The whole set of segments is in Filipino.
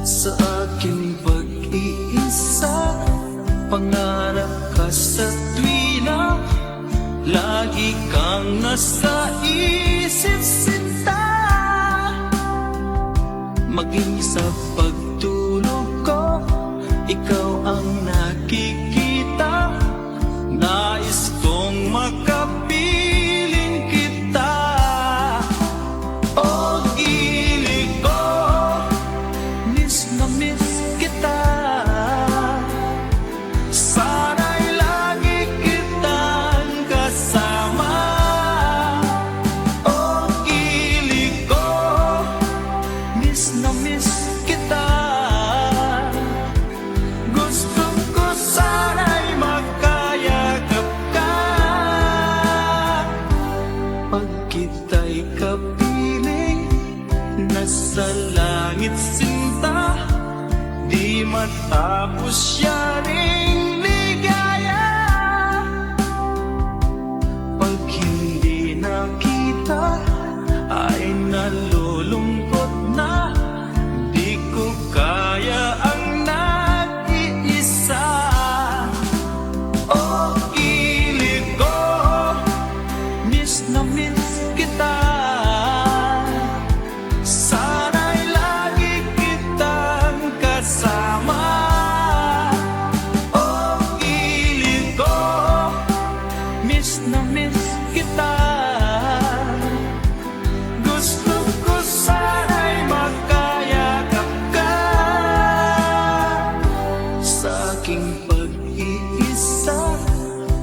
sa aking pag-iisa. Pangarap ka sa tuwina, lagi kang nasa isip sinta. Maging sa pagtulog ko, ikaw ang nakikita. Nais kong makapiling kita. O gili ko, miss na miss kita. Sana'y lagi kitang kasama. O gili ko, miss na miss kita. Gusto ko sana'y magkayakap ka. Pag kita'y kapiling, nasa langit sinta. Di matapos yaring ligaya. Pag hindi nakita, ay nalulungkot na. Di ko kaya ang nag-iisa. O gili ko, miss na miss kita. Sana'y lagi kitang kasama. O gili ko, miss na miss kita. Gusto ko sana'y magkayakap ka. Sa aking pag-iisa,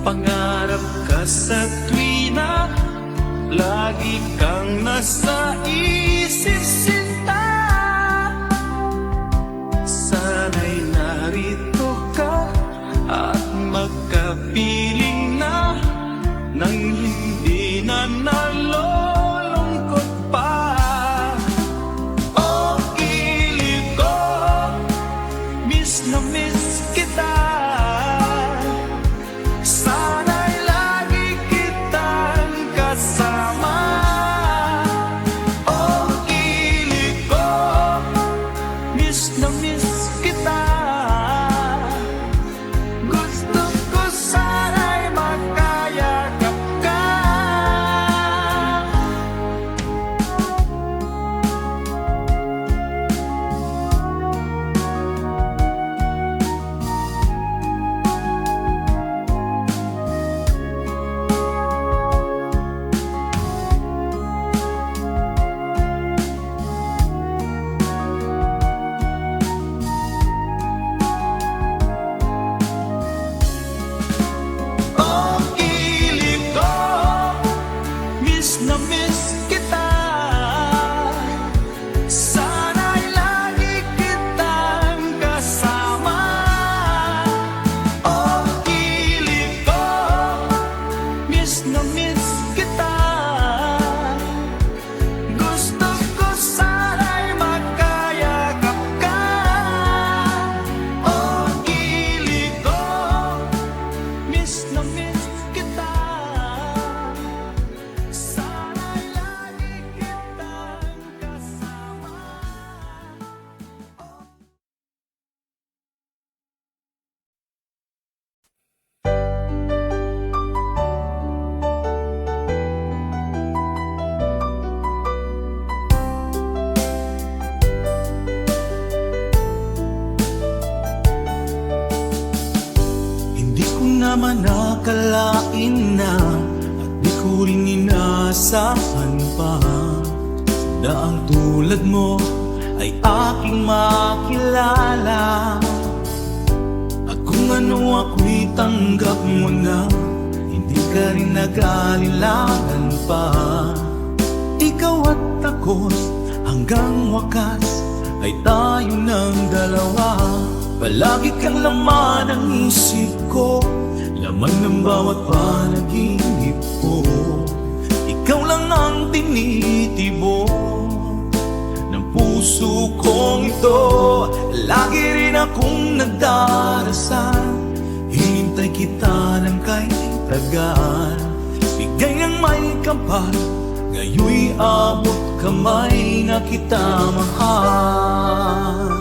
pangarap ka sa tuwina, lagi kang nasa isip sinta. Sana'y narito ka at magkapiling na, nang hindi na nalulungkot pa. O gili ko, miss na miss kita. Sana'y lagi kitang kasama. O gili ko, miss na miss kita. Gusto ko sana'y magkayakap ka. O gili ko, miss na miss kita. Sana'y lagi kitang kasama. O gili ko, miss na miss kita. Gusto ko sana'y magkayakap ka. O gili ko, miss na miss kita. Sana'y lagi kitang kasama. Hindi ko naman nakalain na, at di ko rin inaasahan pa, na ang tulad mo ay aking makilala. At kung ano ako'y tanggap mo na, hindi ka rin nag-alilangan pa. Ikaw at ako, hanggang wakas ay tayo ng dalawa. Palagi kang laman ng isip ko, laman ng bawat panaginip ko. Ikaw lang ang tinitibok ng puso kong ito. Lagi rin akong nagdarasal, hinintay kita ng kahit tagal. Bigay ng may kapal, ngayon'y abot kamay na kita mahal.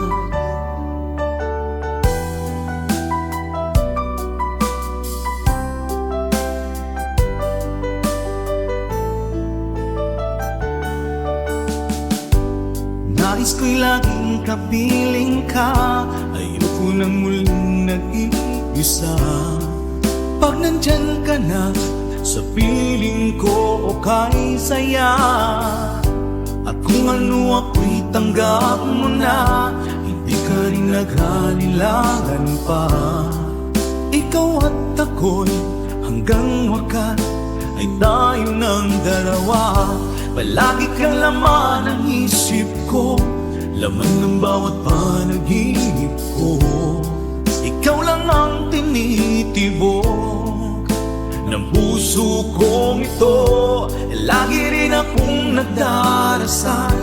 Nais ko'y laging kapiling ka. Ayoko nang muling nag-iisa. Pag nandyan ka na sa piling ko, okay saya. At kung ano ako'y tanggap mo na, hindi ka rin naghalilangan pa. Ikaw at ako'y hanggang wakas ay tayo ng dalawa. Palagi kang laman ng isip ko, laman ng bawat panaginip ko. Ikaw lang ang tinitibok ng puso kong ito. Lagi rin akong nagdarasal,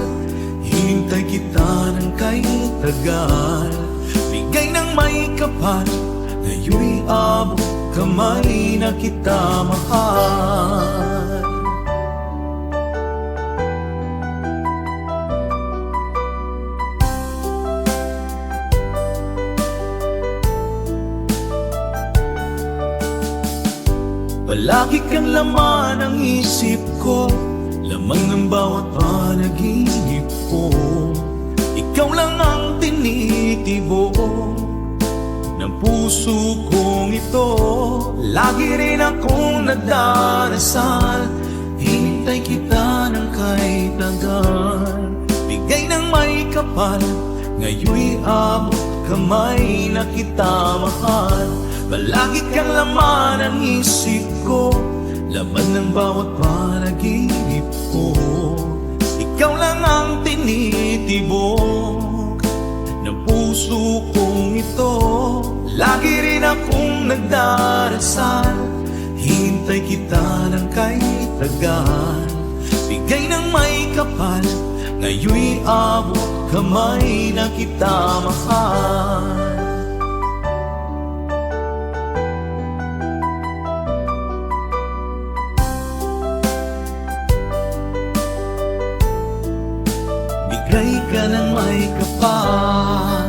hinintay kita ng kay tagal. Bigay ng may kapal, ngayon'y abot kamay na kita mahal. Palagi kang laman ng isip ko, laman ng bawat panaginip ko. Ikaw lang ang tinitibok ng puso kong ito. Lagi rin akong nagdarasal, hinintay kita ng kay tagal. Bigay ng may kapal, ngayon'y abot kamay na kita mahal. Palagi kang laman ng isip ko, laman ng bawat panaginip ko. Ikaw lang ang tinitibok ng puso kong ito. Lagi rin akong nagdarasal, hintay kita ng kay tagal. Bigay ng may kapal, ngayon'y abot kamay na kita mahal. Bigay ka ng may kapal,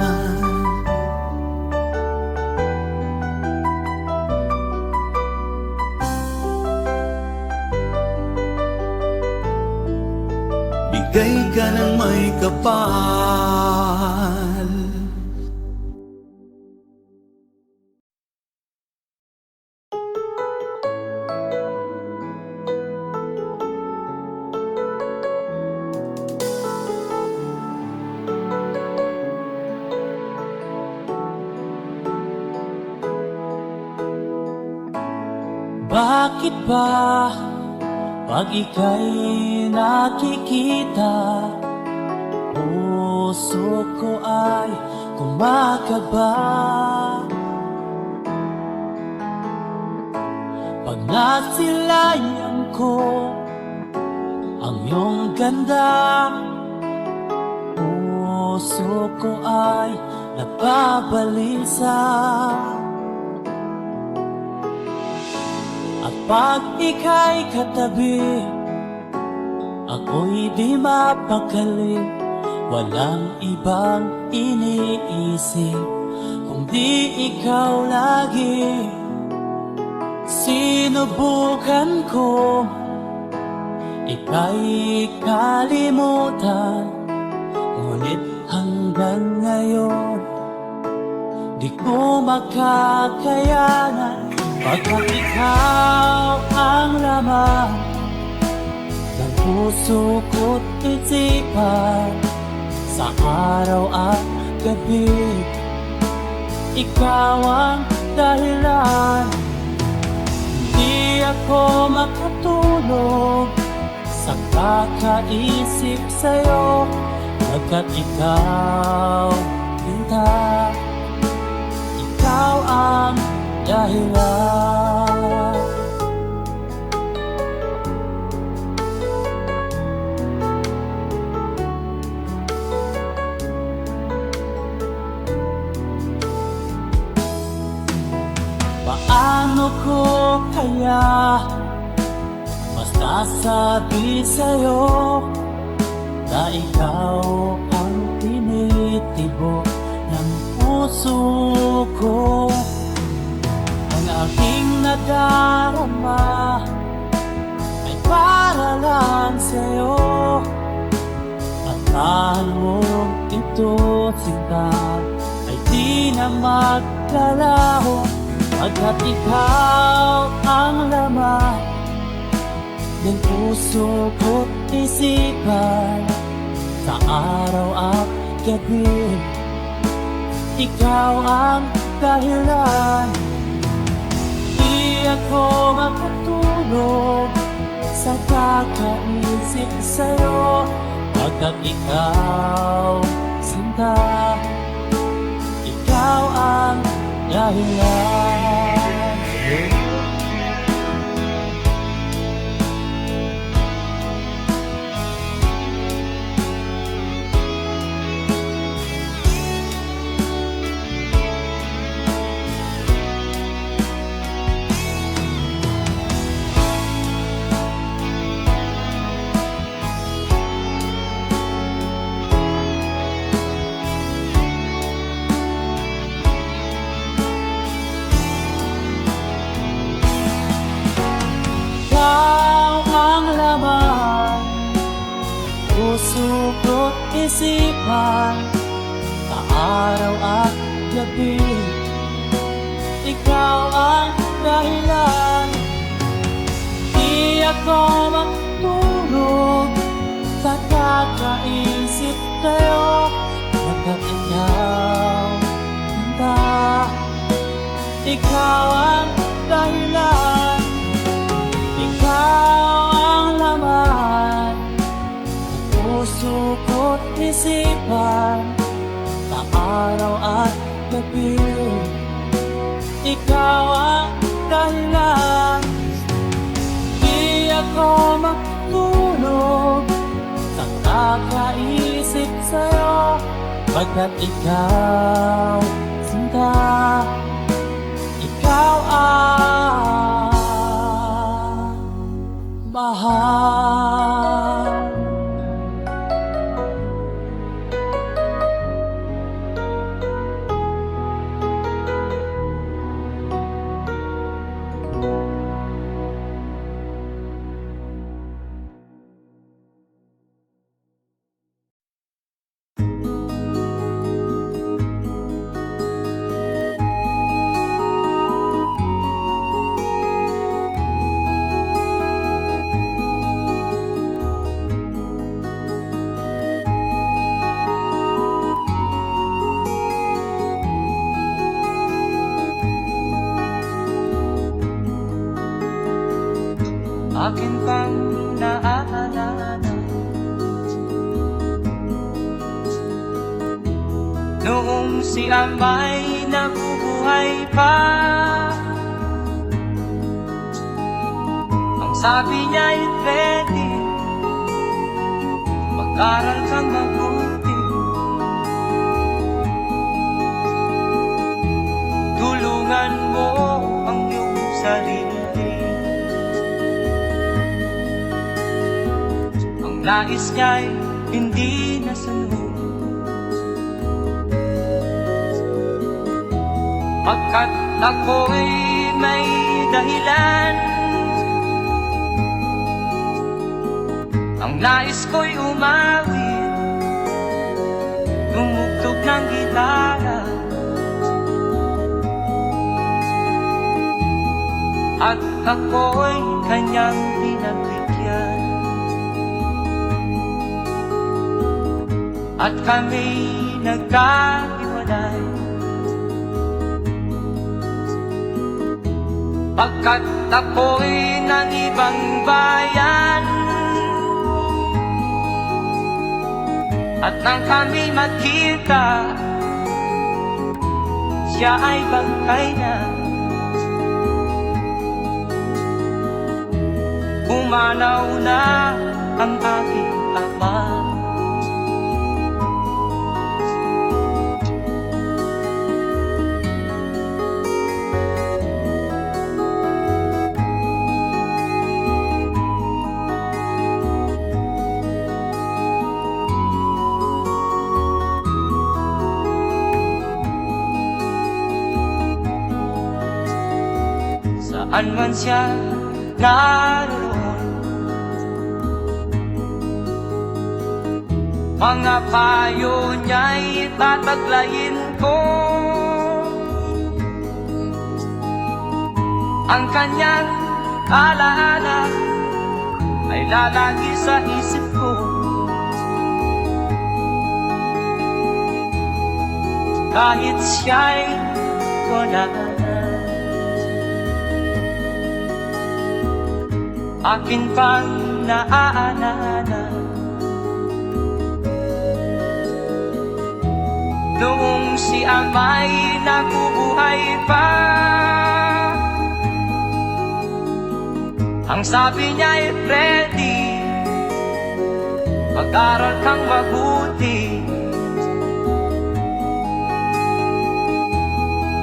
bigay ka ng may kapal. Bakit ba pag ika'y nakikita, puso ko ay kumakaba? Pag nasilayan ko ang iyong ganda, puso ko ay nababalisa. At pag ika'y katabi, ako'y di mapakali. Walang ibang iniisip kundi ikaw lagi. Sinubukan ko ika'y kalimutan, ngunit hanggang ngayon di ko makakayanan. Pagkat ikaw ang laman ng puso ko't isipan, sa araw at gabi, ikaw ang dahilan. Hindi ako makatulog sa kakaisip sa'yo, pagkat ikaw, Linda, ikaw ang dahilan. Paano ko kaya masasabi sa'yo na ikaw ang tinitibok ng puso ko? Ang aking nadarama ay para lang sa'yo, at mahal mo sinta ay di na maglalaho, pagkat ikaw ang laman ng puso ko't isipan. Sa araw at gabi, ikaw ang dahilan. Di ako makatulog sa kakaisip sa'yo, pagkat ikaw, sinta, ikaw ang dahilan. Puso ko't isipan, sa araw at gabi, ikaw ang dahilan. Di ako matulog sa kakaisip sa'yo, pagkat ikaw, sinta, ikaw ang dahilan. Ikaw ang laman, puso ko't isipan, sa araw at gabi, ikaw ang dahilan. Di ako matulog sa kakaisip sa'yo, pagkat ikaw, sinta, ikaw ang mahal. Akin pang naaalala noong si Amay nabubuhay pa. Ang sabi niya'y pwede mag-aral kang mabuti, tulungan mo ang iyong sarili. Nais niya'y hindi nasunod, pagkat ako'y may dahilan. Ang nais ko'y umawit, tumugtog ng gitara, at ako'y kanyang pinagbigyan. At kami nagkahiwalay, pagkat ako'y ng ibang bayan. At nang kami magkita, siya ay bangkay na. Pumanaw na ang aking ama. Saan man siya naroon, Mga payo niya'y tataglayin ko. Ang kanyang alaala ay lalagi sa isip ko. Kahit siya'y wala na, akin pang naaalala noong si ama'y nabubuhay pa. Ang sabi niya'y Freddy, mag-aral kang mabuti,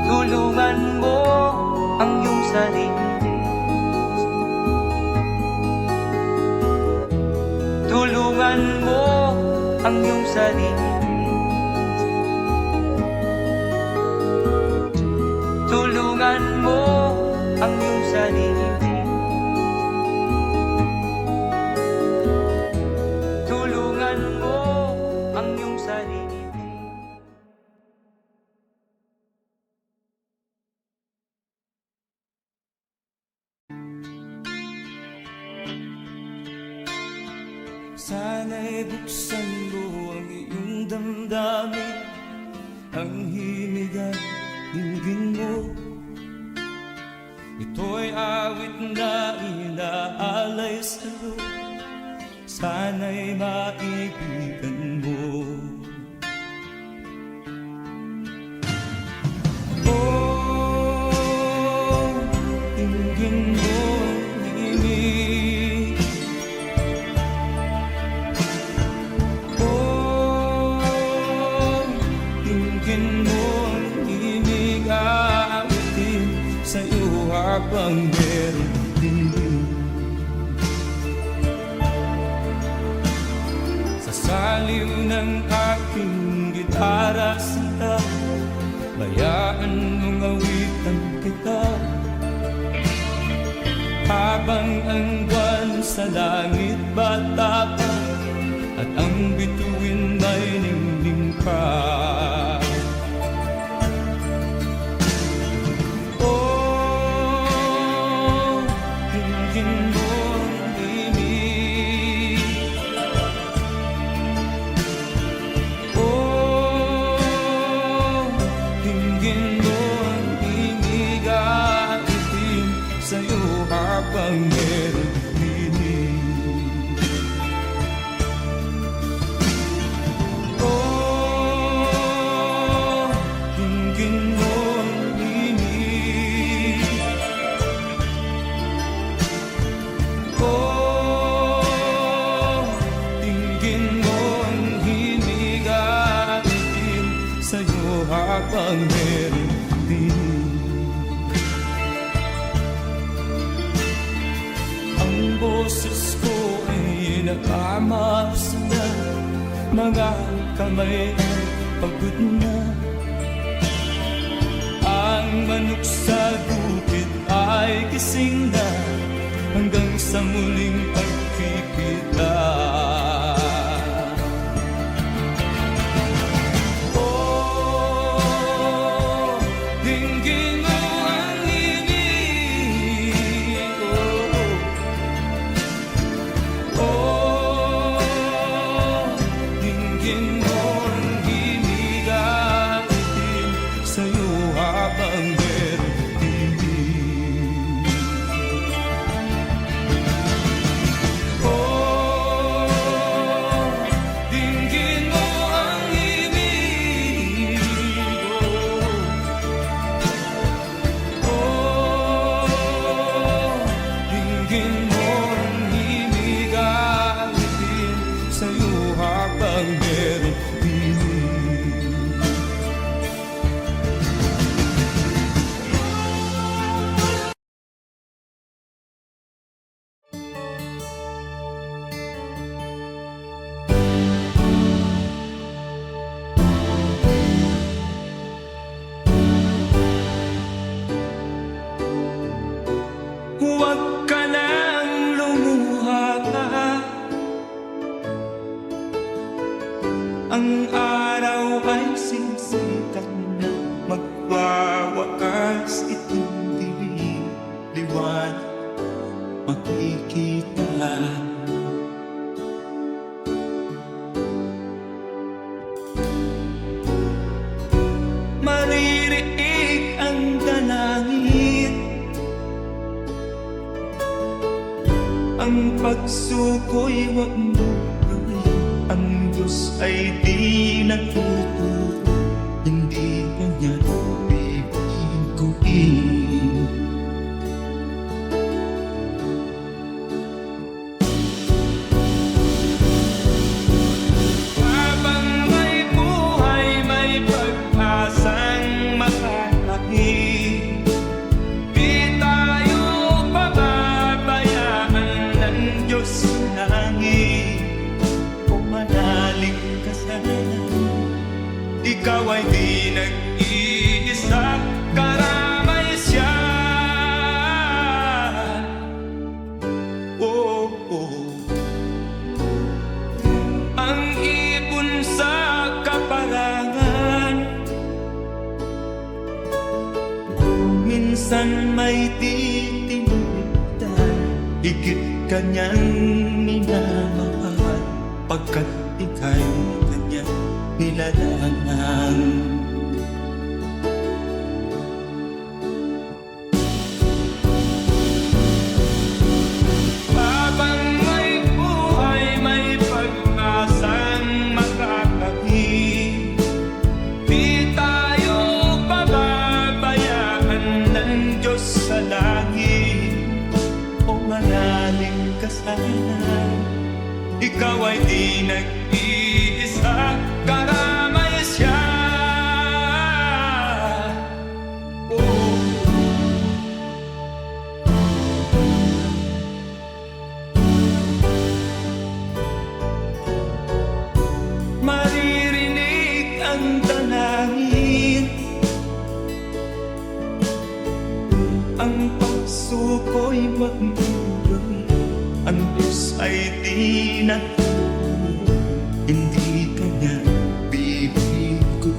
tulungan mo ang iyong sarili, tulungan mo ang iyong sarili, tulungan mo ang iyong sarili, tulungan mo ang iyong sarili. Sana'y buksan mo ang iyong damdamin, ang himig at dinggin mo. Ito'y awit na inaalay sa'yo, sana'y maibigan mo. Oh, dinggin mo ang himig. Oh, dinggin mo ang himig, aawitin sa'yo habang meron din. Sa saliw ng aking gitara sita, bayaan mong awitan kita, habang ang buwan sa langit bata pa, at ang bituin ay ningning pa. Oh, dinggin mo ang himig. Oh, dinggin mo ang himig, aawitin sa'yo habang meron dinig. Oh, dinggin mo ang himig. Oh, dinggin mo ang himig, aawitin sa'yo habang meron dinig. Ang boses ko ay nakamas na, mga kamay ay pagod na. Ang manok sa bukid ay gising na, hanggang sa muling pagkikita. Oh, dinggin mo ang himig. Oh, dinggin mo ang himig, aawitin sa'yo habang meron dinig. Ang pagsuko'y wag mo gawin. Ang Diyos ay di nagtuturo, hindi kanya bibiguin. Habang may buhay, may pag-asang makalaki. Di tayo pababayaan ng Diyos sa langit. Kung manalig ka sana, ikaw ay di nag-iisa, karamay siya. Oh, oh. Ang ibon sa kaparangan, minsan may titinitan, higit kanyang minamahal, pagkat ika'y kanyang nilalangan. Habang may buhay, may pag-asang makakakit. Di tayo pababayaan ng Diyos sa langit. O manalig ka sana, ikaw ay di nag-iisa, karamay siya. Oh. Maririnig ang dalangin, ang pagsuko'y wag mong gawin. Ang Diyos ay di nagtuturo, hindi kanya bibiguin.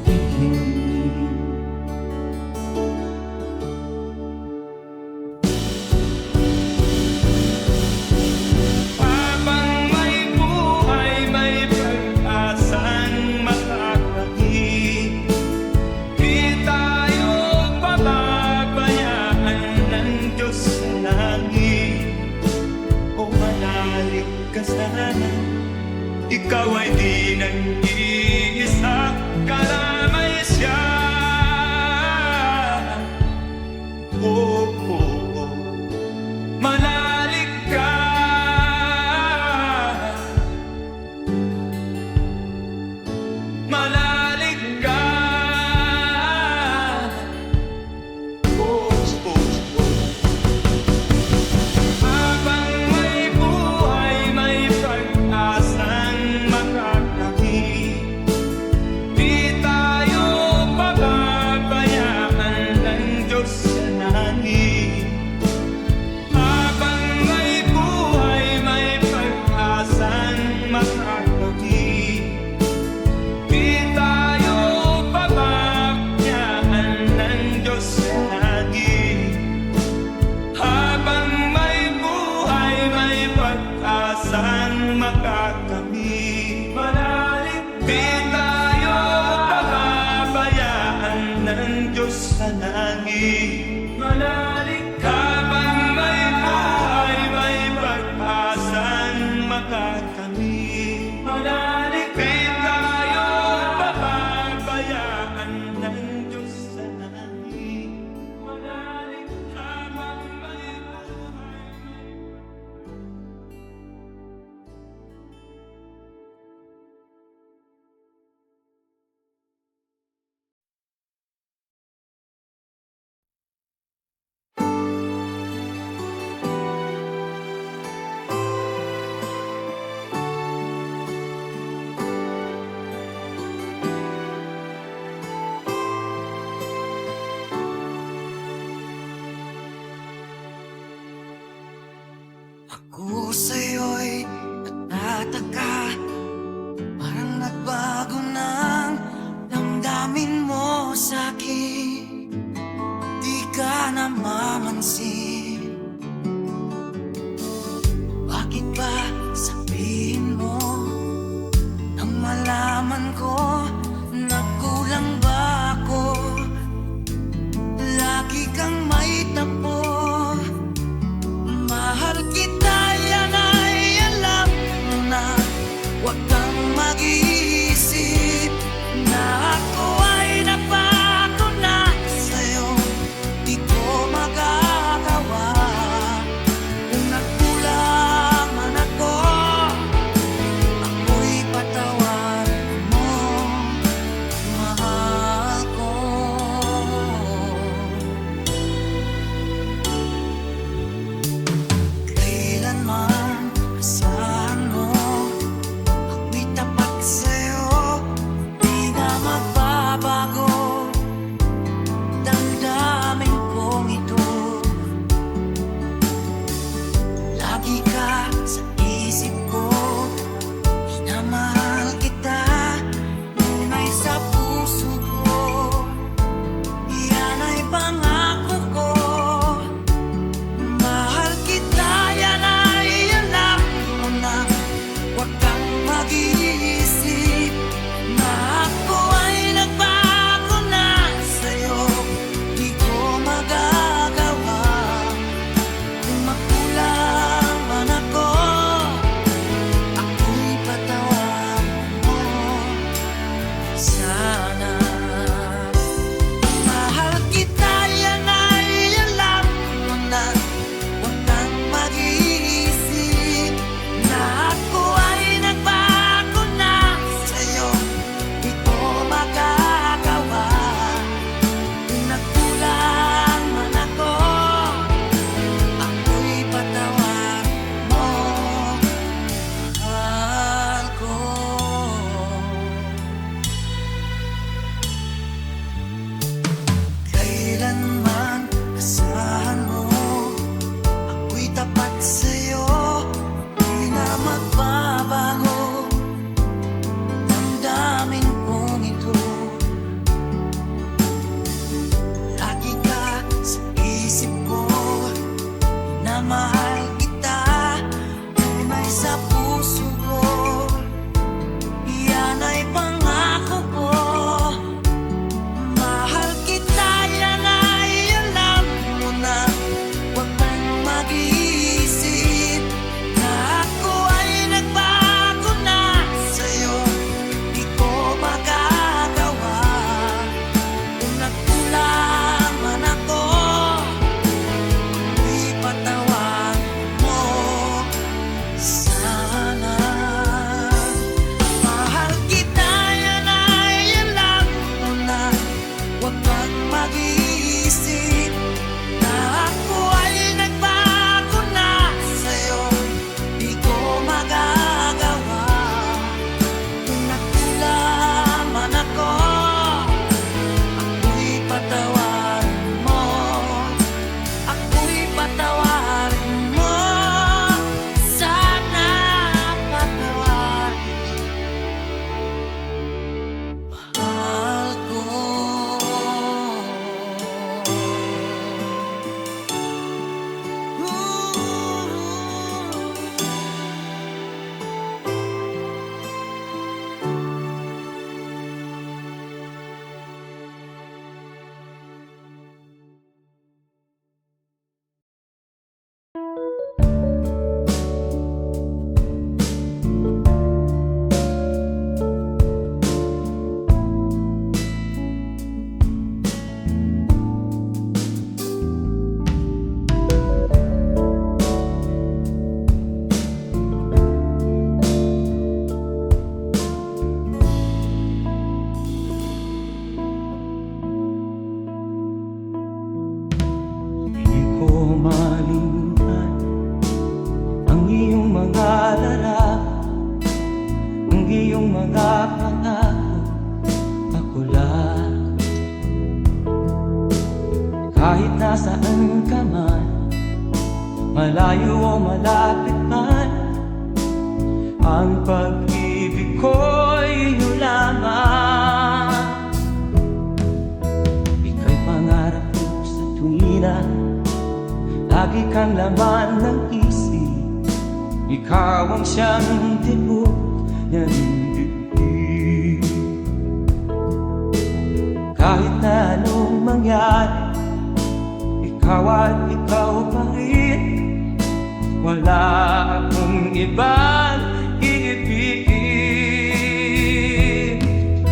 Habang may buhay, may pag-asang makakakit. Di tayo pababayaan ng Diyos sa langit. O manalig ka sana, ikaw ay di nag-iisa, karamay siya. Oh, oh, oh. Manalig ka, manalig ka. Oh, oh, oh. Habang may buhay, may pag-asang makakakit. Di tayo pababayaan ng Diyos sa langit. Habang may buhay, may pag-asang makakakit. Di tayo pababayaan ng Diyos sa langit. Habang may buhay, may pag-asang makakamit. Manalig, di tayo pababayaan ng Diyos sa langit. Manalig, habang may buhay, may pag-asang makakamit. Manalig, di tayo pababayaan ng Diyos sa langit. Manalig, habang may buhay, Ako sa'yo'y natataka, parang nagbago ng damdamin mo sa'kin. Di ka namamansin, bakit ba sabihin mo nang malaman ko na kulang ba ako? Lagi kang may tapo, mahal kita yan ko malimutan ang iyong mga larap, ang iyong mga pangako, ako lang. Kahit nasaan ka man, malayo o malapit man, ang pag-ibig ko'y iyo lamang. Ika'y pangarap ko sa tuwina, lagi kang laman ng isip. Ikaw ang siyang tibok ng dibdib. Kahit na anong mangyari, ikaw at ikaw pa rin. Wala akong ibang iibigin.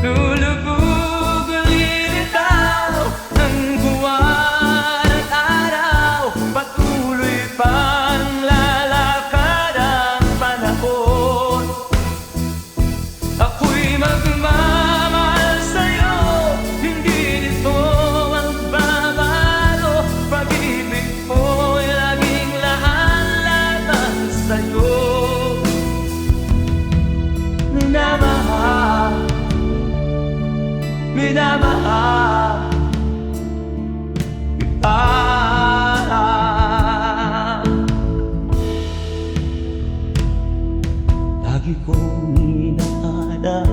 Lulubog ang lilitaw ng buwan at araw, patuloy pang lalakad ang panahon. Ako'y magmamahal sa'yo, hindi nito magbabago. Pag-ibig ko'y laging laan-laban sa'yo. Minamahal, minamahal kita. Lagi kong inahanap,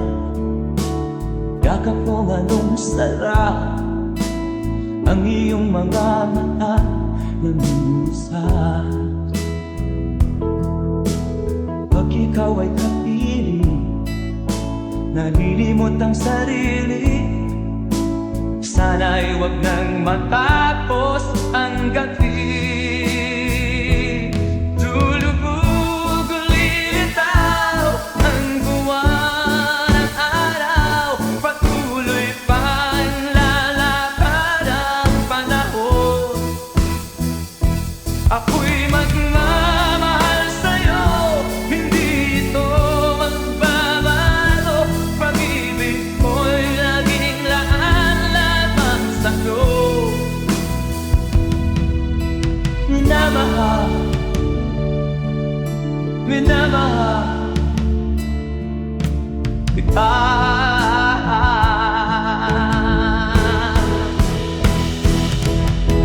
yakap kong anong sarap, ang iyong mga mata na minsan. Pag ikaw ay kapiling, nalilimot ang sarili. Sana'y wag nang matapos ang gabi. Lulubog o lilitaw ang buwan at araw, patuloy pang lalakad ang panahon. Ako'y magmamahal sa'yo, hindi ito magbabago. Pag-ibig ko'y laging laan-laban sa'yo. Minamahal, minamahal kita.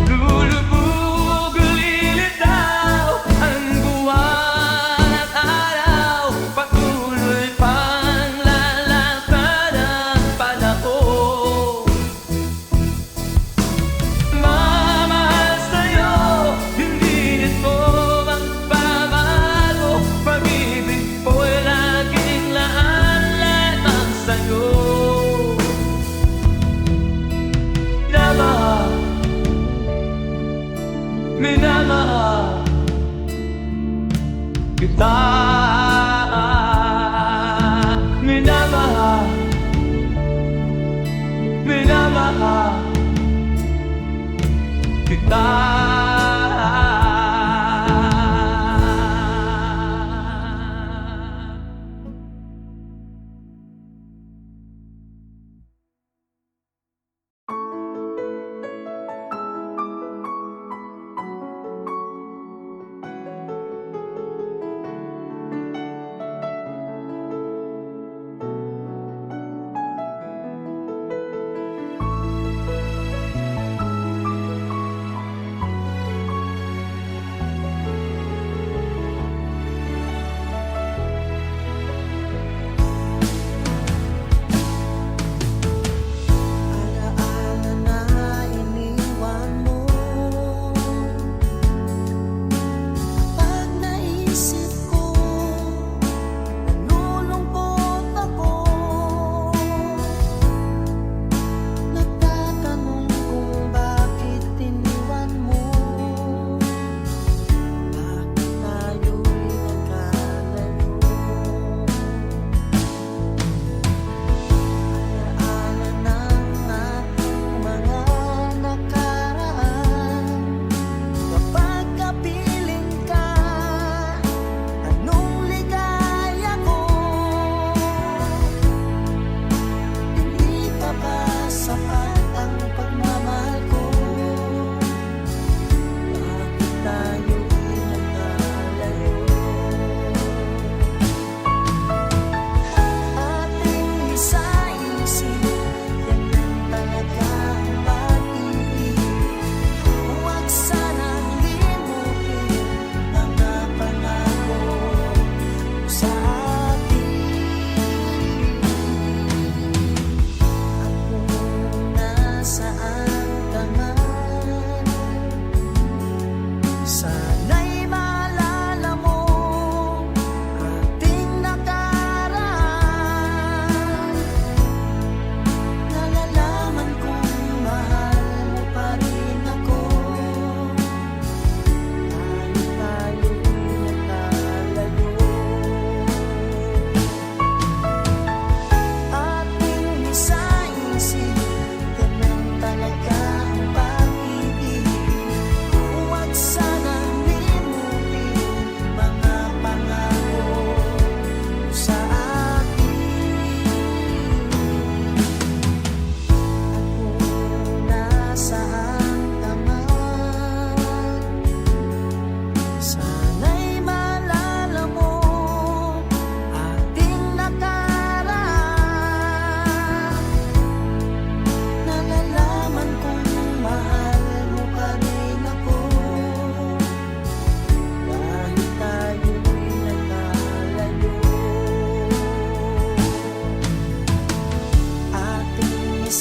Lulubog o lilitaw ang buwan at araw, patuloy pang lalakad ang panahon. Mamahal sa'yo, hindi ito magbabago. Pag-ibig ko'y laging laan-laban sa'yo. Minamahal, minamahal kita. Minamahal, minamahal kita.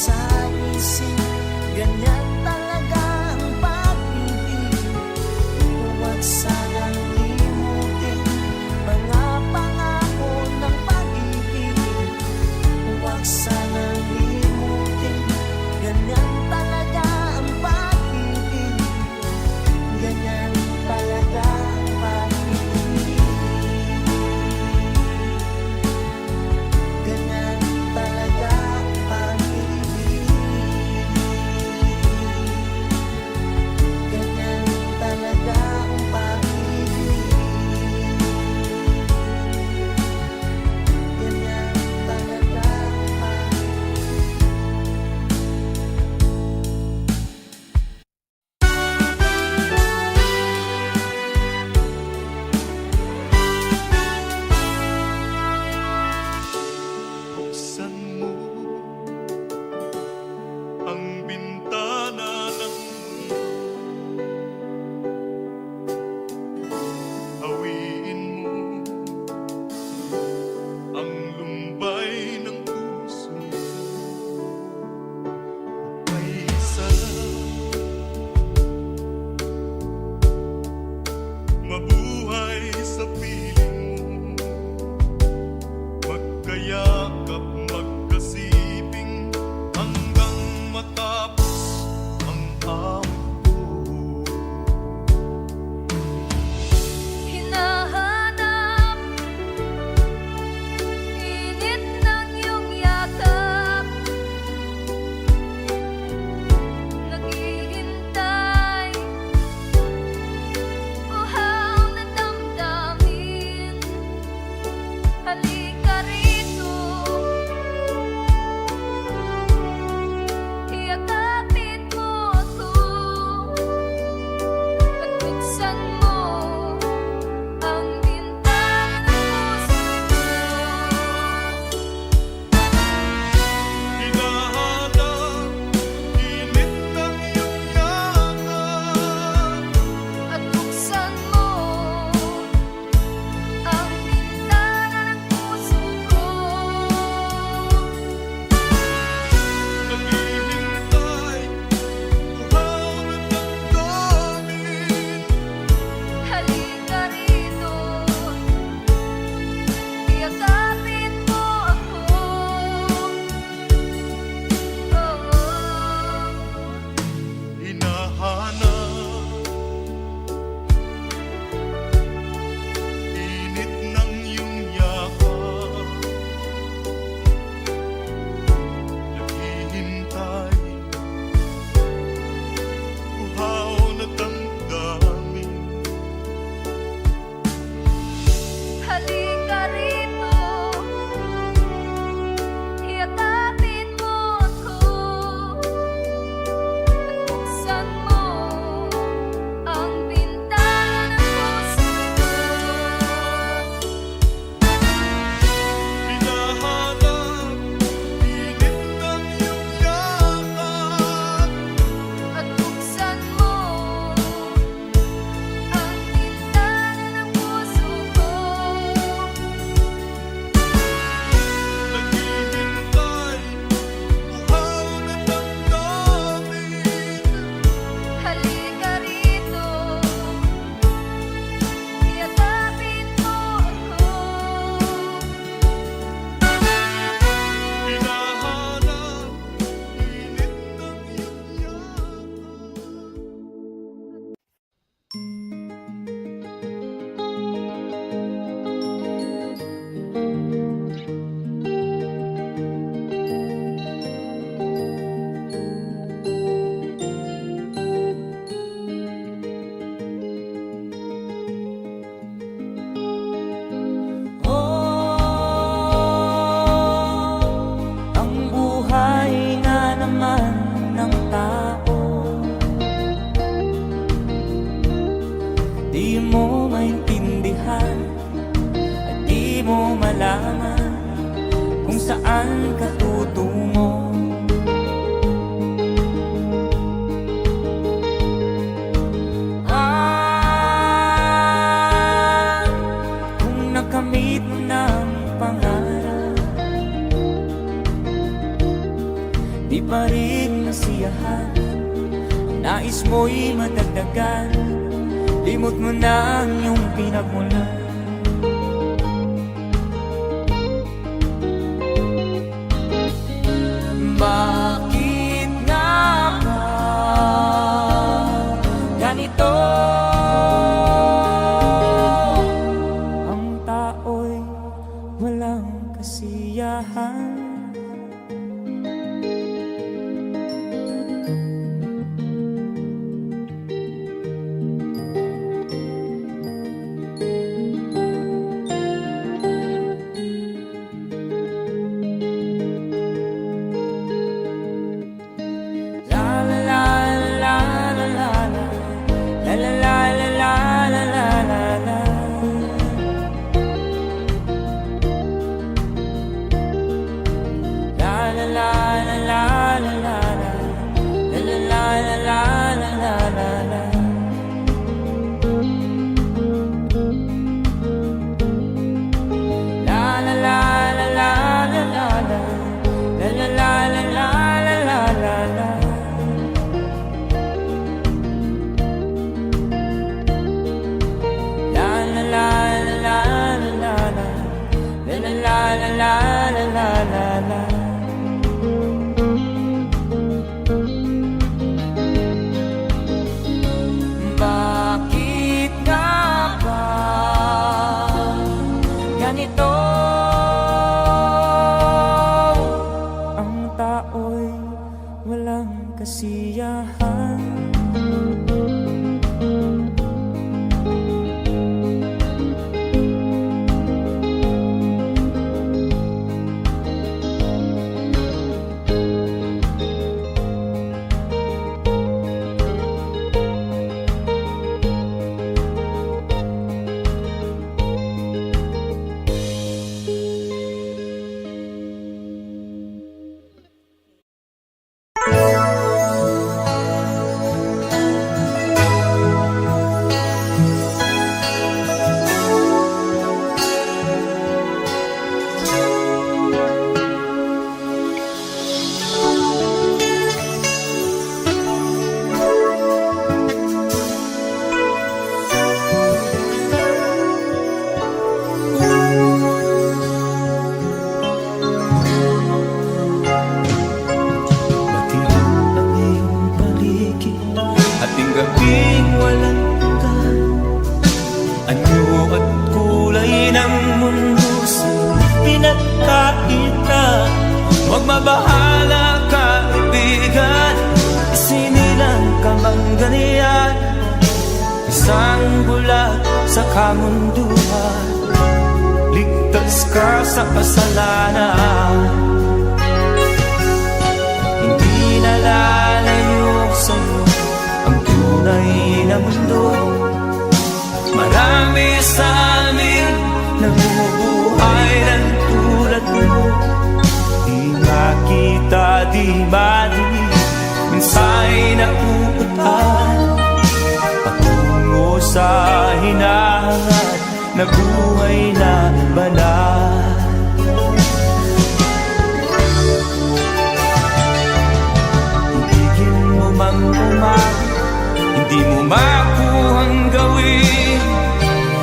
sa isip, ganyan talaga ang pag-ibig. Huwag sanang limutin mga pangako ng pag-ibig. Huwag sanang limutin, ganyan talaga ang pag-ibig. Ganyan talaga ang pag-ibig. Ganyan talaga ang pag-ibig. maaaring nasiyahan, nais mo'y madagdagan, limot mo na ang iyong pinagmulan. Bakit nga ba ganito? Ang tao'y walang kasiyahan. Bakit nga ba ganito? Ang tao'y walang kasiyahan. Gabing walang ka, anyo at kulay ng mundo sa pinagkakita. Huwag mabahala kaibigan, isinilang ka mang ganyan, isang bulag sa kamunduhan, ligtas ka sa kasalanan. Hindi nalalayo sa'yo ang tunay na mundo. Marami sa amin namumuhay ng tulad mo. Di makita, di madinig, minsa'y napupuntahan patungo sa hinahangat na buhay na banal. Ibigin mo mang umagi, hindi mo makuhang gawin.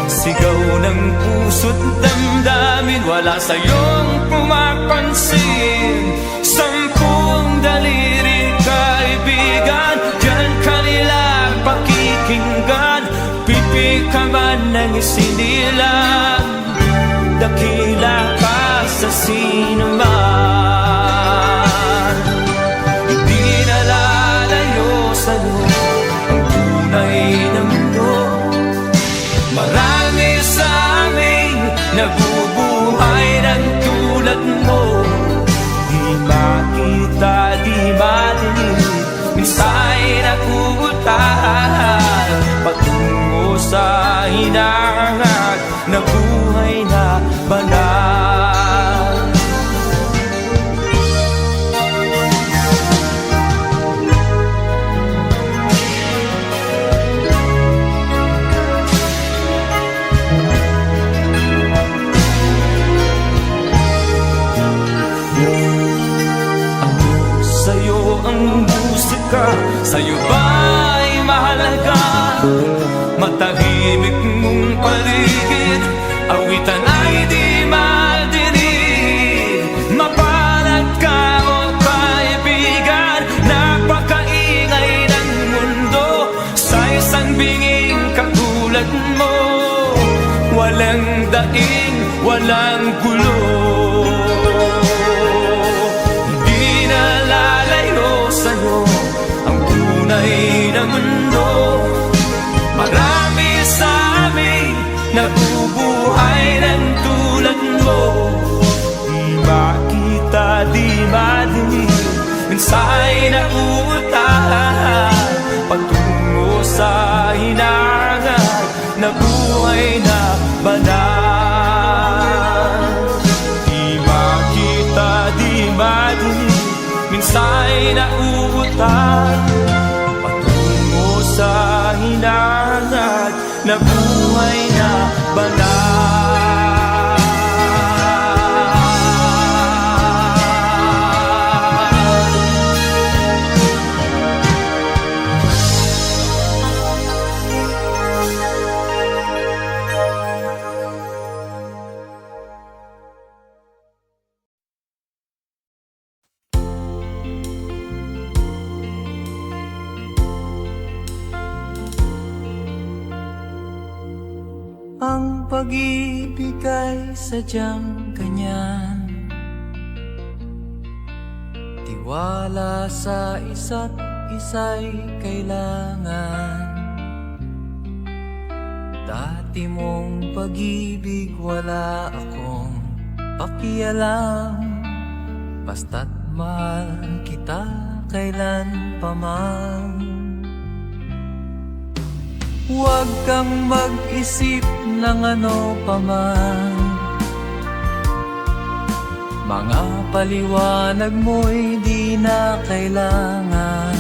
Sigaw ng puso't damdamin, wala sa'yong pumapansin. Sampung daliri kaibigan, diyan kanila pakikinggan. Pipi ka man ng isinilang, dakila ka sa sinuman. Hindi nalalayo sa'yo ang tunay na mundo. Marami sa amin nabubuhay ng tulad mo. Di makita, di madinig, minsa'y nakuutahan patungo sa hinahangat na buhay na banal. Sa'yo ang musika, sa'yo ba'y mahalaga? Matahimik mong paligid, awitan ay di madinig. Mapalad ka o kaibigan, napakaingay ng mundo. Sa isang binging katulad mo, walang daing, walang gulo. Hindi na lalayo sa'yo ang tunay na mundo. Marami sa amin nabubuhay ng tulad mo. Di makita, di madinig, minsa'y nauutahan patungo sa hinangan na buhay na banal. Di makita, di madinig, minsa'y nauutahan patungo sa hinangan na buhay na banal. Ang pag-ibig ay sadyang ganyan, tiwala sa isa't isa'y kailangan. Dati mong pag-ibig wala akong pakialam, basta't mahal kita kailan pa man. Huwag kang mag-isip ng ano pa man, mga paliwanag mo'y di na kailangan.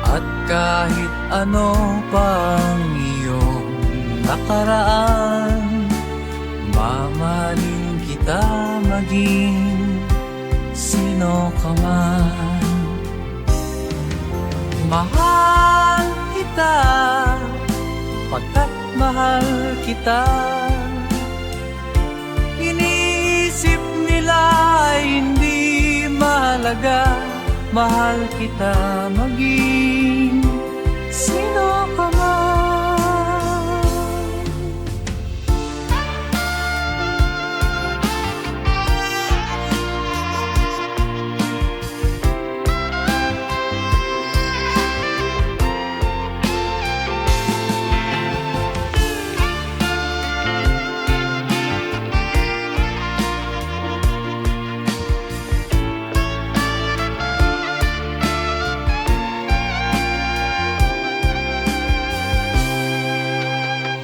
At kahit ano pang iyong nakaraan, mamahalin kita maging sino ka man. Mahal kita, pagkat mahal kita. Iniisip nila ay hindi mahalaga, mahal kita maging sino ka man.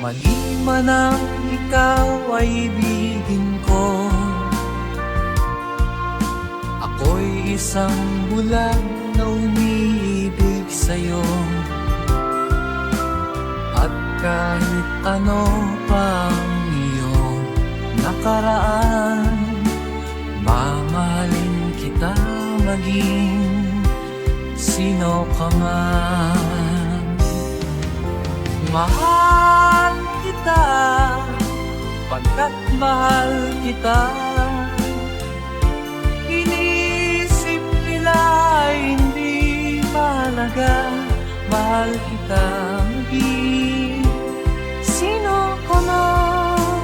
Mali man ang ikaw ay ibigin ko, ako'y isang bulag na umiibig sa'yo. At kahit ano pang iyong nakaraan, mamahalin kita maging sino ka man. Mahal kita, pagkat mahal kita. Iniisip nila ay hindi mahalaga, mahal kita maging sino ka man.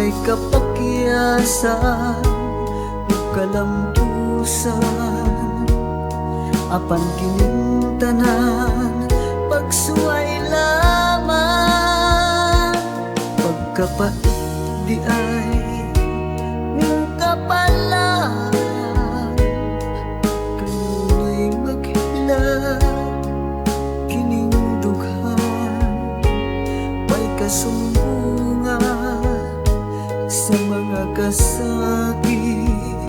may kapakyasan ug kalampusan, apan kining tanan pagsuway lamang. Pagkapait di ay ning kapalan, kanunay maghila kining dughan. May kasumbungan sa mga kasakit,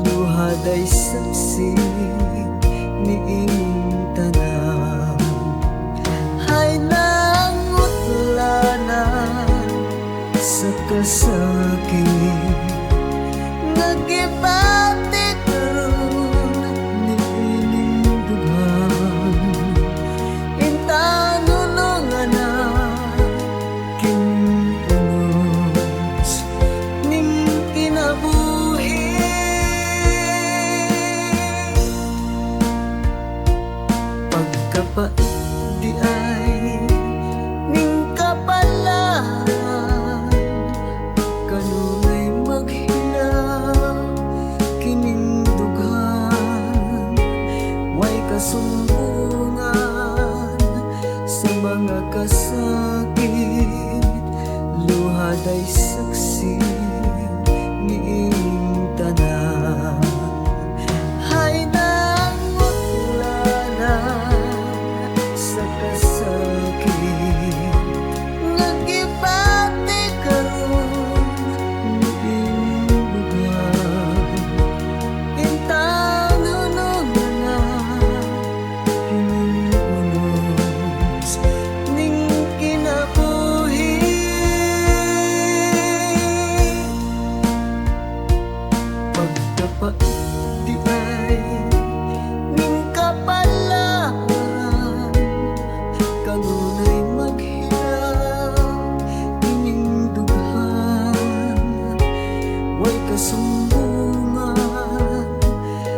luhad ay saksi niing tanan. Hay nangutlanan sa kasakit, nagibati karon niining dughan. Intanunungan na kinunos ning kinabuhi. Pagkapait di ay ning kapalan, kanunay maghinaw kining dughan. Way kasumbungan sa mga kasakit, luhad ay saksi niing tanan. Hay nangutlanan sa kasakit, nagibati karon niing dughan. Intanunungan na kining unos ning kinabuhi. Pagkapait di ay ning kapalan, kanunay maghinaw ining dughan. Way kasumbungan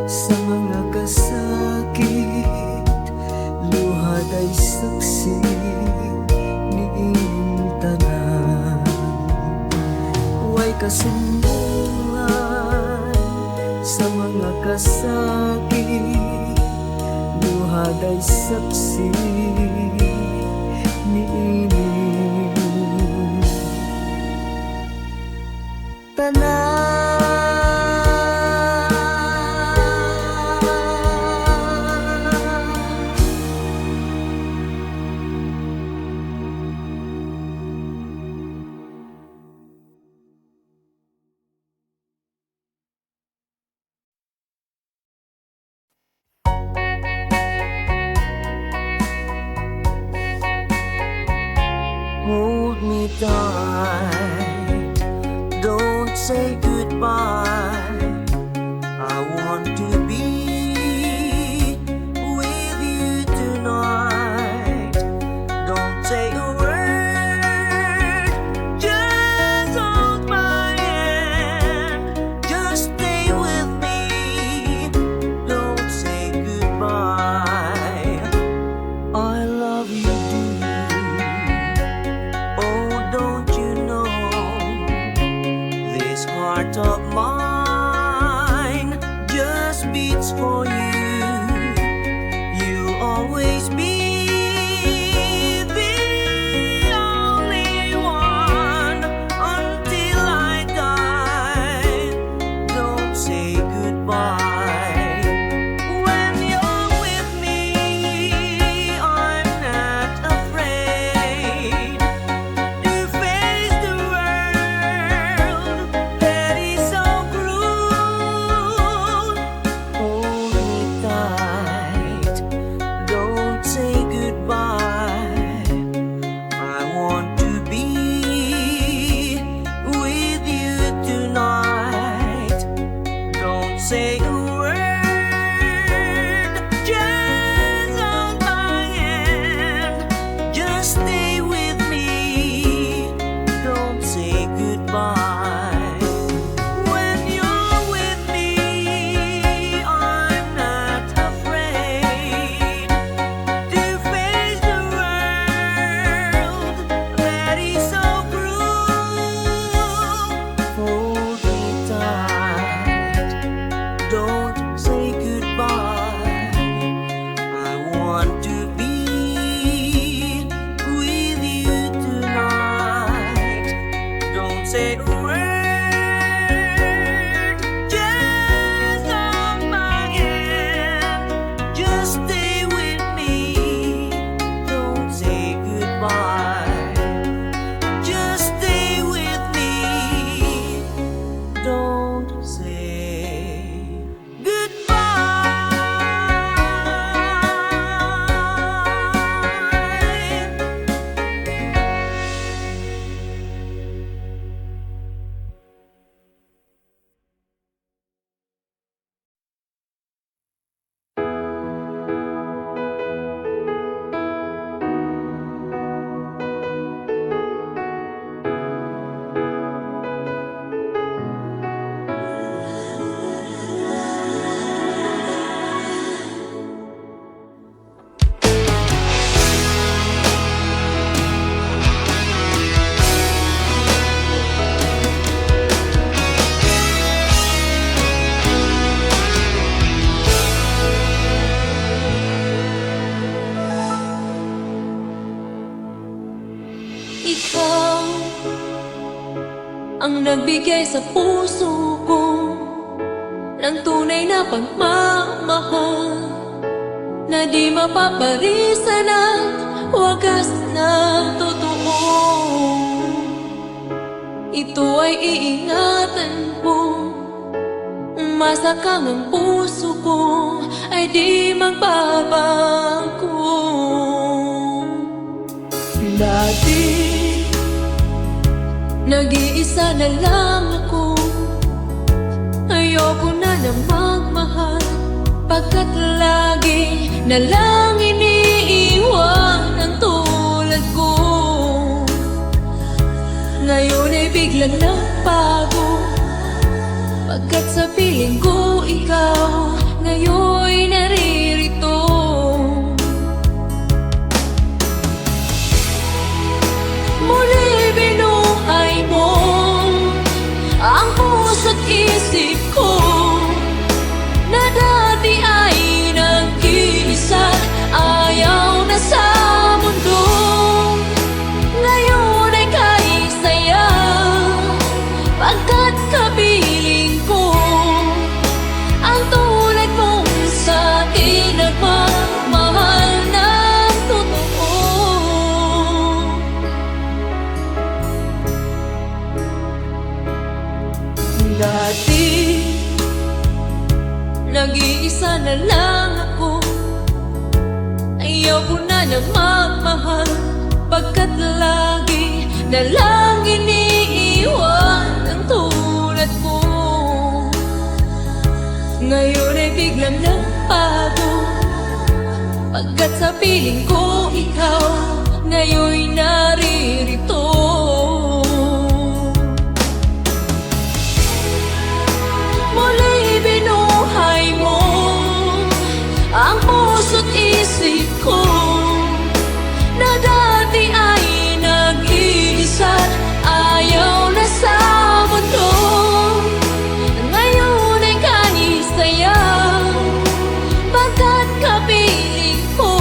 sa mga kasakit, luhad ay saksi niing tanan. Way kasumbungan sa mga kasakit, luhad ay saksi niining tanan. Hold me tight, don't say goodbye. I want to be with you tonight. Don't say a word, just hold my hand. Just stay with me, don't say goodbye. I love you, oh, don't you know, this heart of mine just beats for you. You'll always be the only one until I die. Don't say goodbye. When you're with me, I'm not afraid to face the world that is so cruel. Hold me tight, don't say nagbigay sa puso ko ng tunay na pagmamahal na di mapaparisan at wagas na totoo. Ito ay iingatan ko, masakang ang puso ko ay di magbabago. Dati, nag-iisa na lang ako. Ayoko na na magmahal, pagkat lagi na lang iniiwan ang tulad ko. Ngayon ay biglang nagbago, pagkat sa piling ko ikaw ngayon'y naririto. Muli binuhay mo ang puso't isip ko na dati ay nag-iisa, ayaw na sa mundo. Ngayon ay kahit saya, pagkat kapiling ko ang tulad mong sa'kin nagmamahal ng totoo. Dati, nag-iisa na lang ako. Ayaw ko na na magmahal, pagkat lagi na lang iniiwan ang tulad ko. Ngayon ay biglang nagbago, pagkat sa piling ko ikaw ngayon'y naririto. Muli binuhay mo ang puso't isip ko na dati ay nag-iisa, ayaw na sa mundo. Ngayon ay kahit saya, pagkat kapiling ko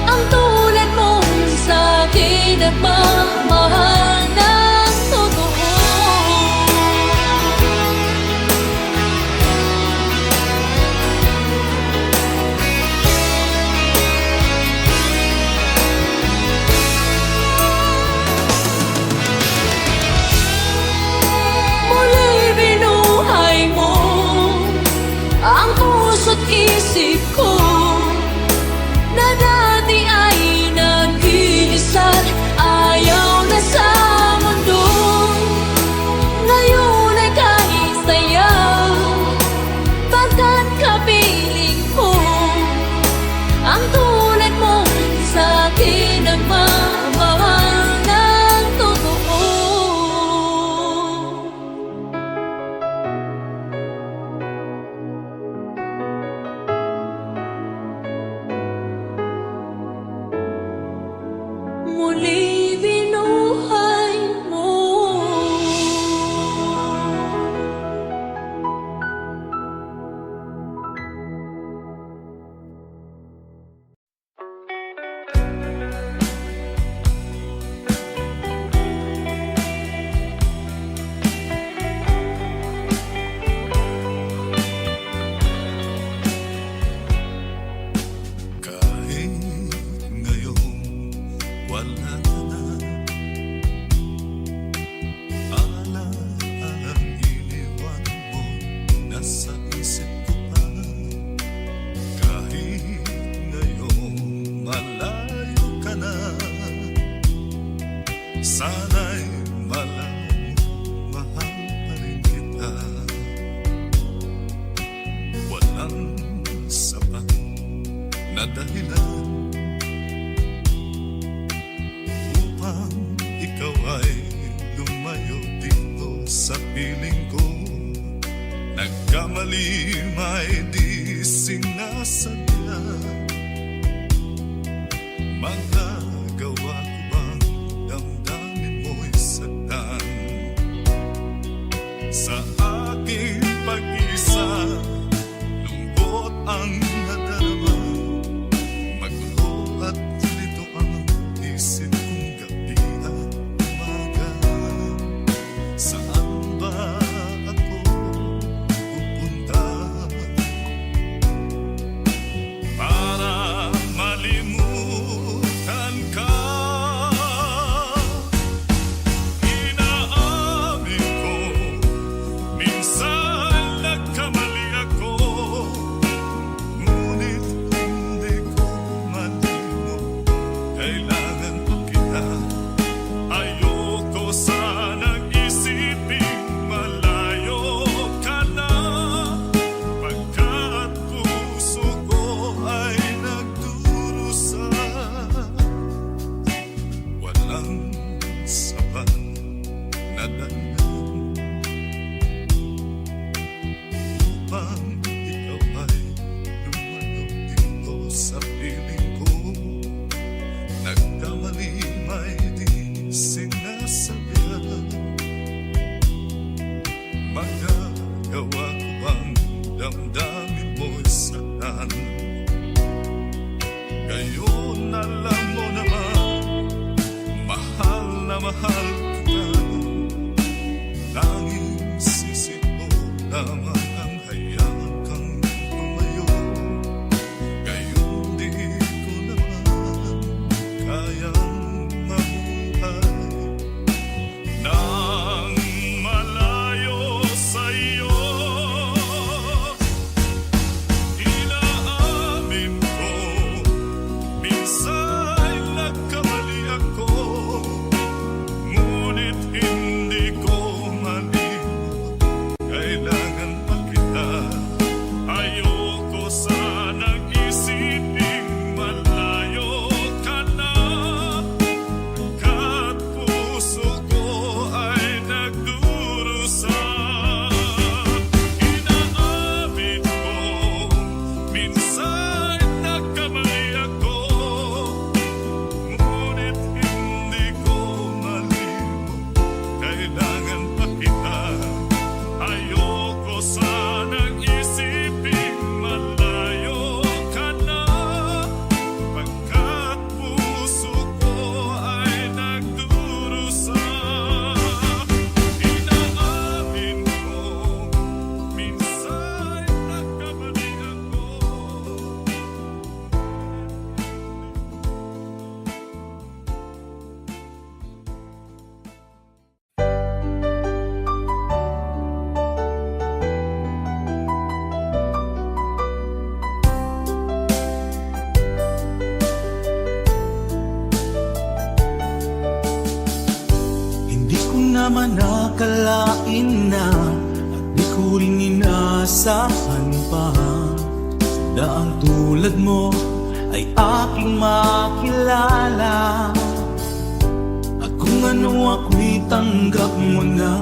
ang tulad mong sa'kin nagmamahal ng totoo. Muli binuhay mo ang puso't isip ko na dati ay nag-iisa, ayaw na sa mundo. Ngayon ay kahit saya, pagkat kapiling ko ang tulad mong sa'kin nagmamahal ng totoo. Muli binuhay mo. Kahit ngayon wala ka na, alalang iniwan mo nasa isip ko pa. Kahit ngayon malayo ka na, sana'y malayo, mahal pa rin kita. Walang sapat na dahilan upang ikaw ay lumayo dito sa piling ko. Nagkamali may di sinasadya, magagawa ko bang damdamin mo'y saktan sa aking pag-isa? Lungkot ang nadarama, magulo at lito ang isip kong gabi at umaga. bang ikaw ay lumalaw dito sa piling ko? Nagkamali may di sinasabihan. Magagawa ko bang damdamin mo'y saktan? Ngayon alam mo naman, mahal na mahal kita. Tanging sisi mo lamang ang hayaan kang lumayo. Ngayon di ko naman kayang mabuhay nang malayo sa'yo. Inaamin ko, minsan nagkamali ako, ngunit hindi ko malimot. Kailangan pa kita. Ayoko sanang isiping malayo ka na, kat puso ko ay nagdurusa. Inaamin ko, minsan nagkamali ako, ngunit hindi ko malimot. Kailangan pa kita. Ayoko sanang isiping malayo ka na, pagkat puso ko ay nagdurusa. Inaamin ko, minsan nagkamali ako. Hindi ko naman nakalain na, at di ko rin inaasahan pa, na ang tulad mo ay aking makilala. At kung ano ako'y tanggap mo na,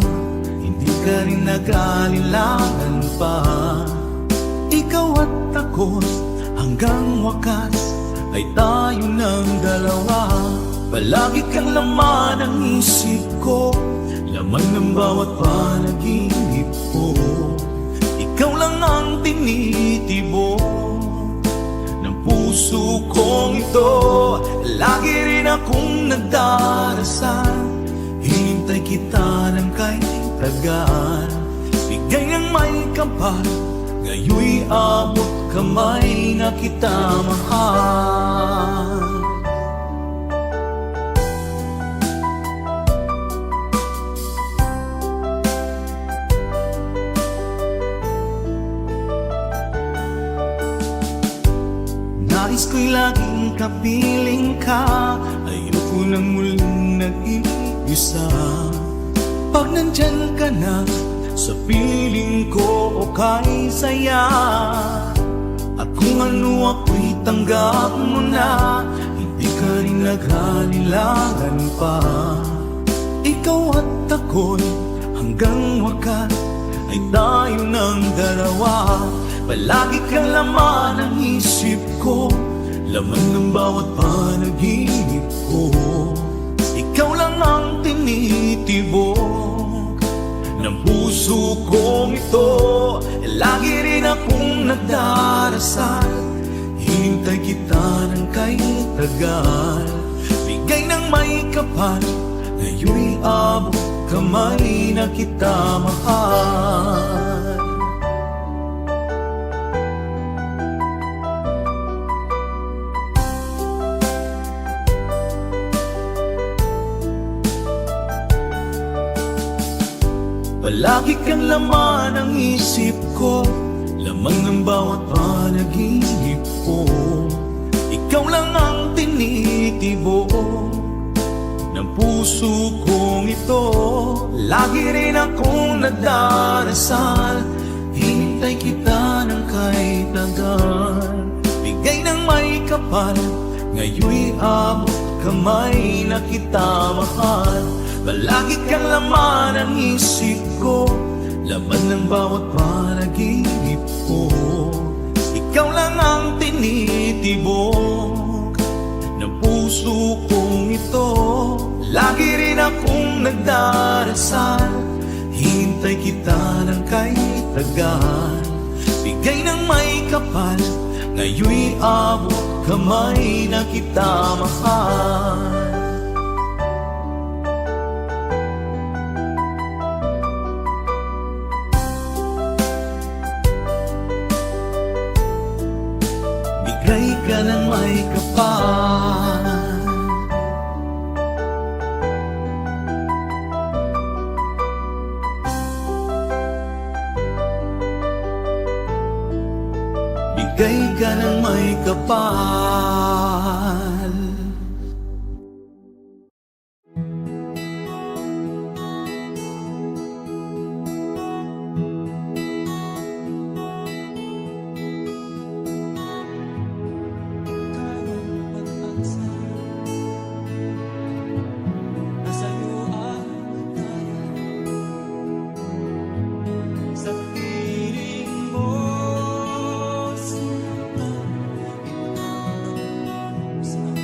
hindi ka rin nag-alinlangan pa. Ikaw at ako hanggang wakas ay tayo ng dalawa. Palagi kang laman ng isip ko, laman ng bawat panaginip ko. Ikaw lang ang tinitibo ng puso kong ito. Lagi rin akong nagdarasal, hinintay kita ng kahit tagal. Bigay ng may kapal, ngayoy abot kamay na kita mahal. Nais ko'y laging kapiling ka, ayoko nang muling nag-iisa. Pag nandyan ka na, sa piling ko okay saya. At kung ano ako'y tanggap mo na, hindi ka rin nag-alinlangan pa. Ikaw at ako'y hanggang wakas ay tayo ng dalawa. Palagi kang laman ng isip ko, laman ng bawat panaginip ko. Ikaw lang ang tinitibok ng puso kong ito. Lagi rin akong nagdarasal, hinintay kita ng kahit tagal. Bigay ng may kapal, ngayoy abot kamay na kita mahal. Palagi kang laman ng isip ko, laman ng bawat panaginip ko. Ikaw lang ang tinitibo ng puso kong ito. Lagi rin akong nagdarasal, hinintay kita ng kahit tagal. Bigay ng may kapal, ngayoy abot kamay na kita mahal. Palagi kang laman ng isip ko, laman ng bawat panaginip akong nagdarasal, hintay kita ng kay tagal. Bigay ng may kapal, ngayon'y abot kamay na kita mahal. Bigay ka ng may kapal, bigay ka ng may kapal. Sa piling mo, sinta, ikaw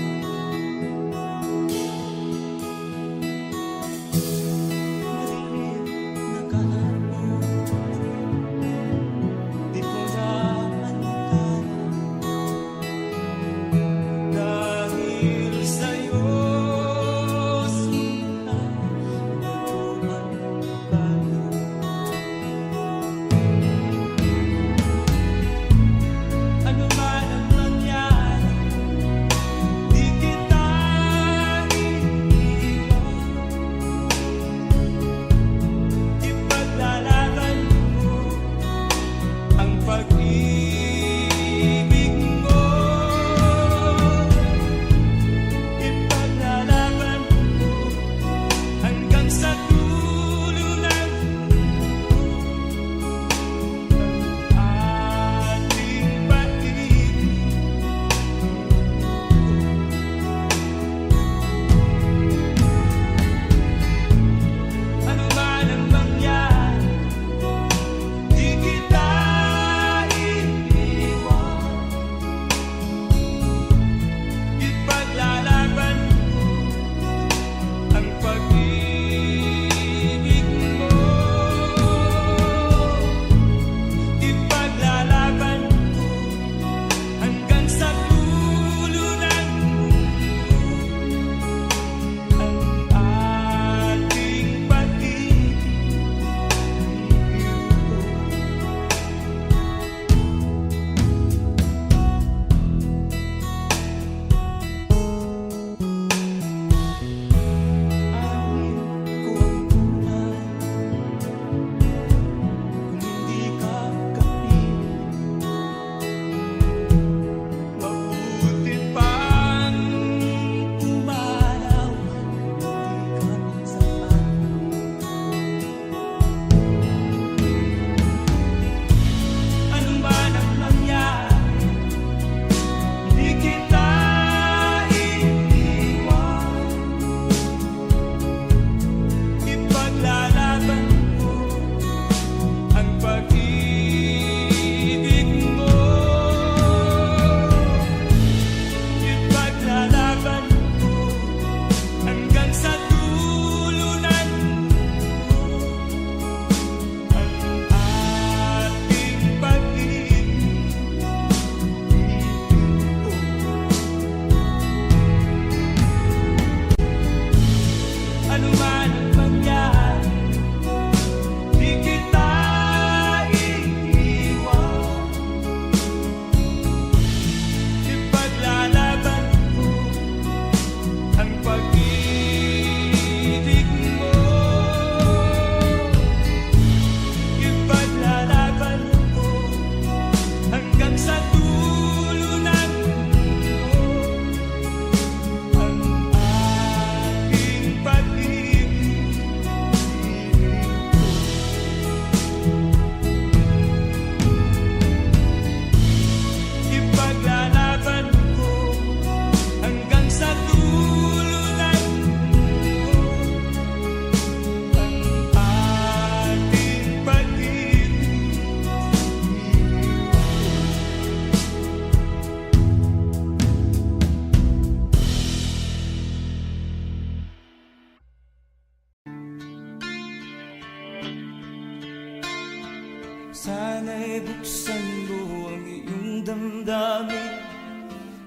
Sana'y buksan mo ang iyong damdamin,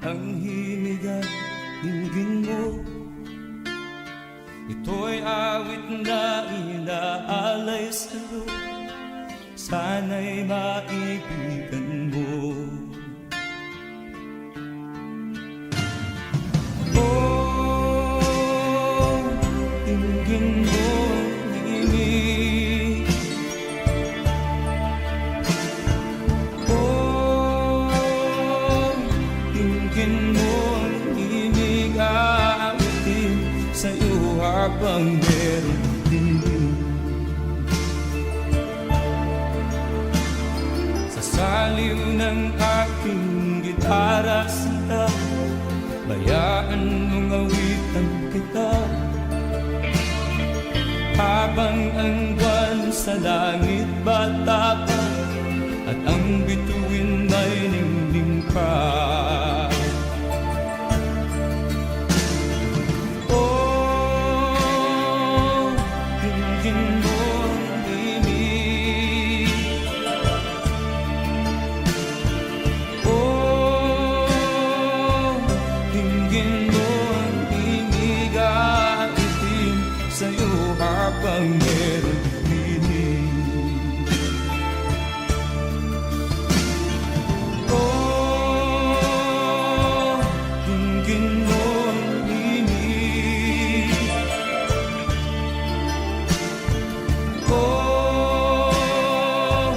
ang himig at dinggin mo. Ito'y awit na inaalay sa'yo, sana'y maibigan mo. Oh, dinggin mo ang himig. Oh, dinggin mo ang himig, aawitin sa'yo habang meron din. Sa saliw ng aking gitara sinta, bayaan mong awitan kita. Habang ang buwan sa langit bata pa, at ang bituin ay ningning pa. Oh, dinggin mo ang himig. Oh, dinggin mo ang himig, aawitin sa'yo habang meron dinig. Oh, dinggin mo ang himig. Oh,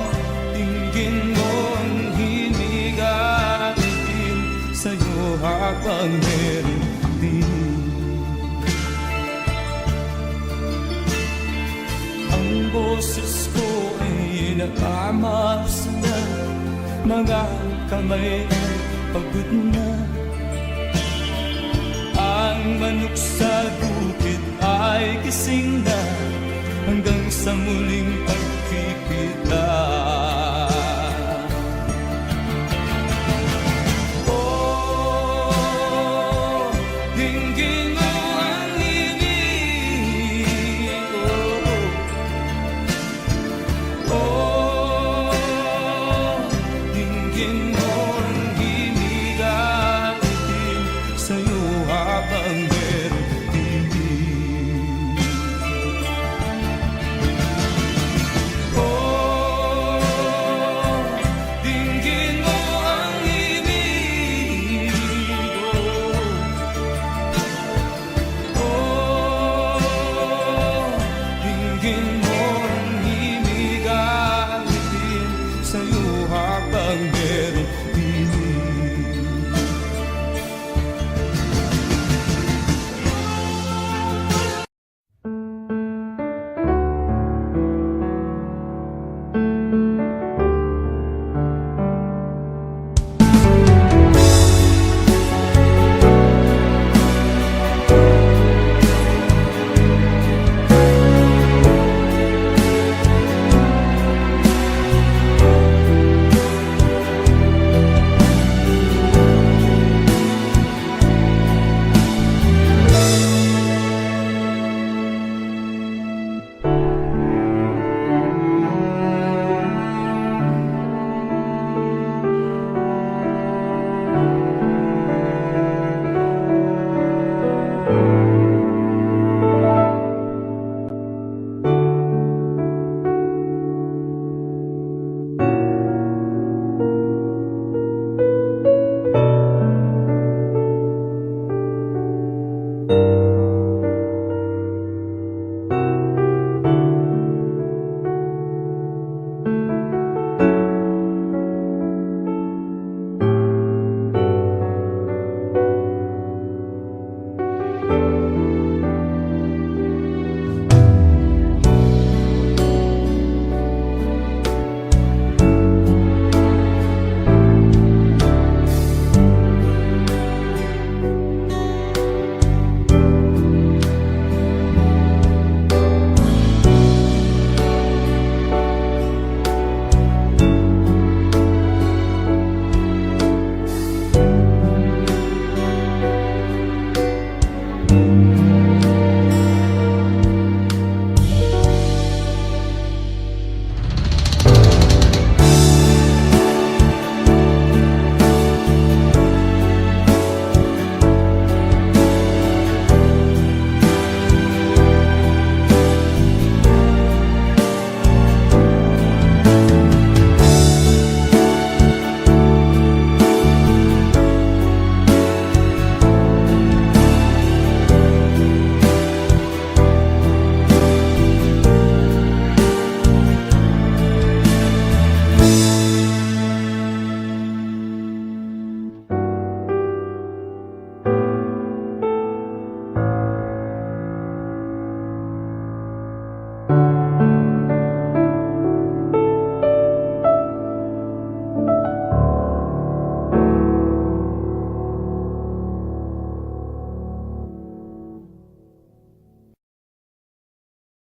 dinggin mo ang himig, aawitin sa'yo habang meron dinig. Ang boses ko ay nakamas na, mga kamay ay pagod na. Ang manok sa bukid ay gising na, hanggang sa muling pagkikita.